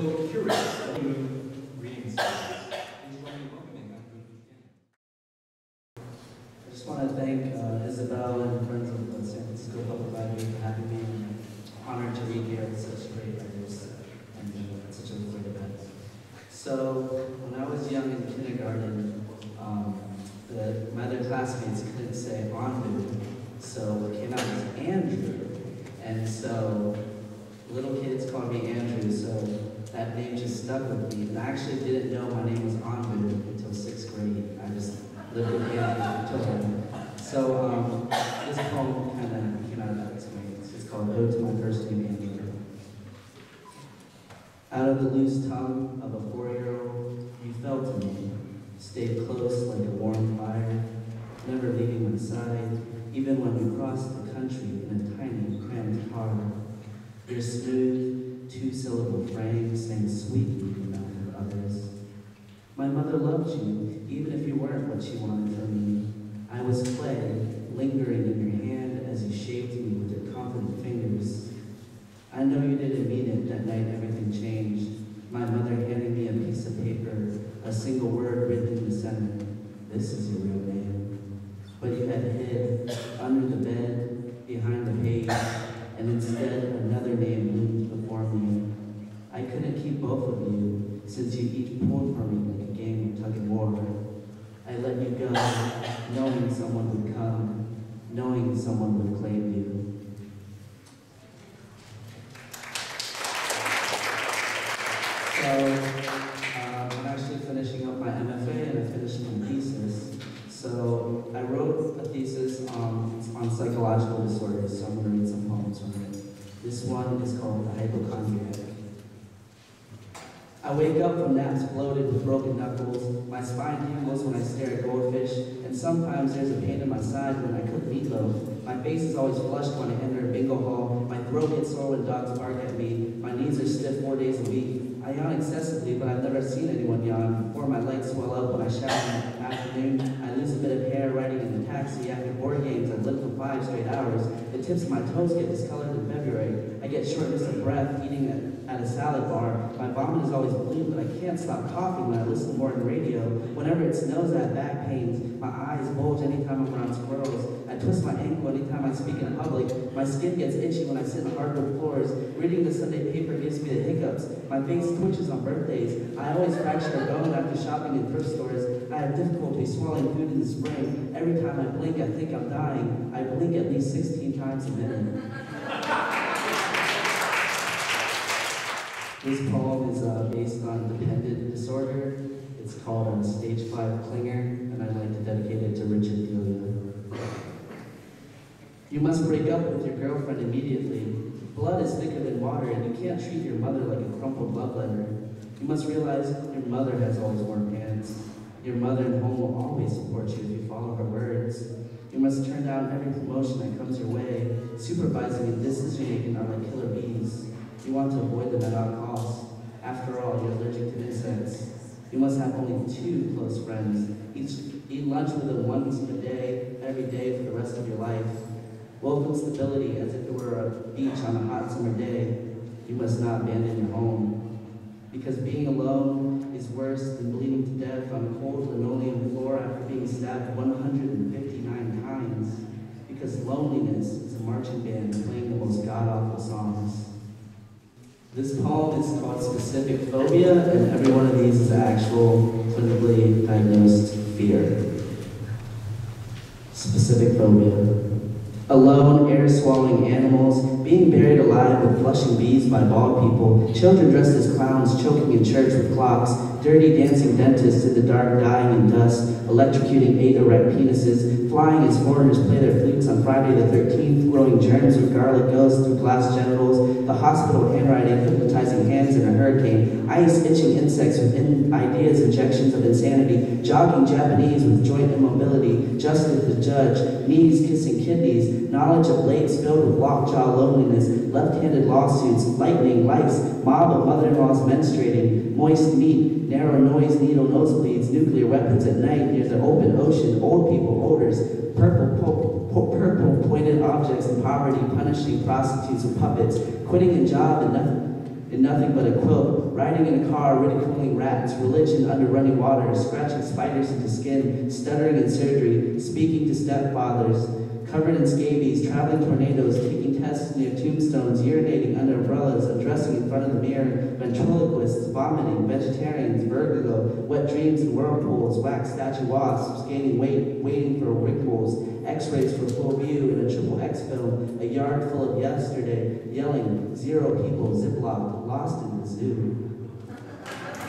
also curious reading series. I just want to thank Isabel and Friends of San Francisco Public Library for having me. I'm honored to read here with such great writers and such a great event. So, when I was young in kindergarten, my other classmates couldn't say Anvu, so it came out as Andrew. And so, little kids called me Andrew, so that name just stuck with me. And I actually didn't know my name was Anvu until 6th grade. I just lived with Andrew until then. So this poem kind of came out of that experience. It's called Ode to My First Name, Andrew. Out of the loose tongue of a 4-year-old, you fell to me, stayed close like a warm fire, never leaving my side, even when we crossed the country in a tiny, cramped car. Your smooth, 2-syllable frame sang sweetly enough for others. My mother loved you, even if you weren't what she wanted from me. I was clay, lingering in your hand as you shaped me with your confident fingers. I know you didn't mean it that night everything changed. My mother handing me a piece of paper, a single word written in the center. This is your real name. But you had hid under the bed, behind the page, and instead another name loomed before me. I couldn't keep both of you, since you each pulled for me like a game of tug and war. I let you go, knowing someone would come, knowing someone would claim you. So, I'm actually finishing up my MFA and I finished my thesis. So, I wrote a thesis on psychological disorders, so I'm going to read some poems from it. This one is called The Hypochondriac. I wake up from naps bloated with broken knuckles. My spine tingles when I stare at goldfish, and sometimes there's a pain in my side when I cook meatloaf. My face is always flushed when I enter a bingo hall. My throat gets sore when dogs bark at me. My knees are stiff 4 days a week. I yawn excessively, but I've never seen anyone yawn. Or my legs swell up when I shower in the afternoon. I lose a bit of hair riding in the taxi. After board games, I live for 5 straight hours. The tips of my toes get discolored in February. I get shortness of breath eating at a salad bar. My vomit is always blue, but I can't stop coughing when I listen to morning radio. Whenever it snows, I have back pains. My eyes bulge anytime I'm around squirrels. I twist my ankle anytime I speak in public. My skin gets itchy when I sit on hardwood floors. Reading the Sunday paper gives me the hiccups. My face twitches on birthdays. I always fracture a bone after shopping in thrift stores. I have difficulty swallowing food in the spring. Every time I blink, I think I'm dying. I blink at least 16 times a minute. This poem is based on dependent disorder. It's called Stage 5 Clinger, and I'd like to dedicate it to Richard Delia. You must break up with your girlfriend immediately. Blood is thicker than water, and you can't treat your mother like a crumpled love letter. You must realize your mother has always worn pants. Your mother in home will always support you if you follow her words. You must turn down every promotion that comes your way. Supervising and decision-making are like killer bees. You want to avoid them at all costs. After all, you're allergic to insects. You must have only 2 close friends. Eat lunch with them once a day, every day for the rest of your life. Welcome stability as if it were a beach on a hot summer day. You must not abandon your home. Because being alone is worse than bleeding to death on a cold linoleum floor after being stabbed 159 times. Because loneliness is a marching band playing the most god-awful songs. This poem is called Specific Phobia, and every one of these is an actual clinically diagnosed fear. Specific phobia. Alone, air-swallowing animals, being buried alive with flushing bees by bald people, children dressed as clowns choking in church with clocks, dirty dancing dentists in the dark dying in dust, electrocuting 8 erect penises, flying as foreigners play their flutes on Friday the 13th, growing germs with garlic ghosts through glass genitals, the hospital handwriting hypnotizing hands in a hurricane, ice itching insects with ideas, injections of insanity, jogging Japanese with joint immobility, justice the judge, knees kissing kidneys, knowledge of lakes filled with lockjaw loneliness, left-handed lawsuits, lightning, lice, mob of mother-in-laws menstruating, moist meat, narrow noise needle nosebleeds, nuclear weapons at night near the open ocean, old people odors, purple pointed objects in poverty, punishing prostitutes with puppets, quitting a job in nothing but a quilt, riding in a car, ridiculing rats, religion under running water, scratching spiders into skin, stuttering in surgery, speaking to stepfathers, covered in scabies, traveling tornadoes, taking tests near tombstones, urinating under umbrellas, undressing in front of the mirror, ventriloquists, vomiting, vegetarians, vertigo, wet dreams in whirlpools, wax statue wasps, gaining weight, waiting for wrinkles, x-rays for full view in a triple X film, a yard full of yesterday, yelling, 0 people, ziplocked, lost in the zoo.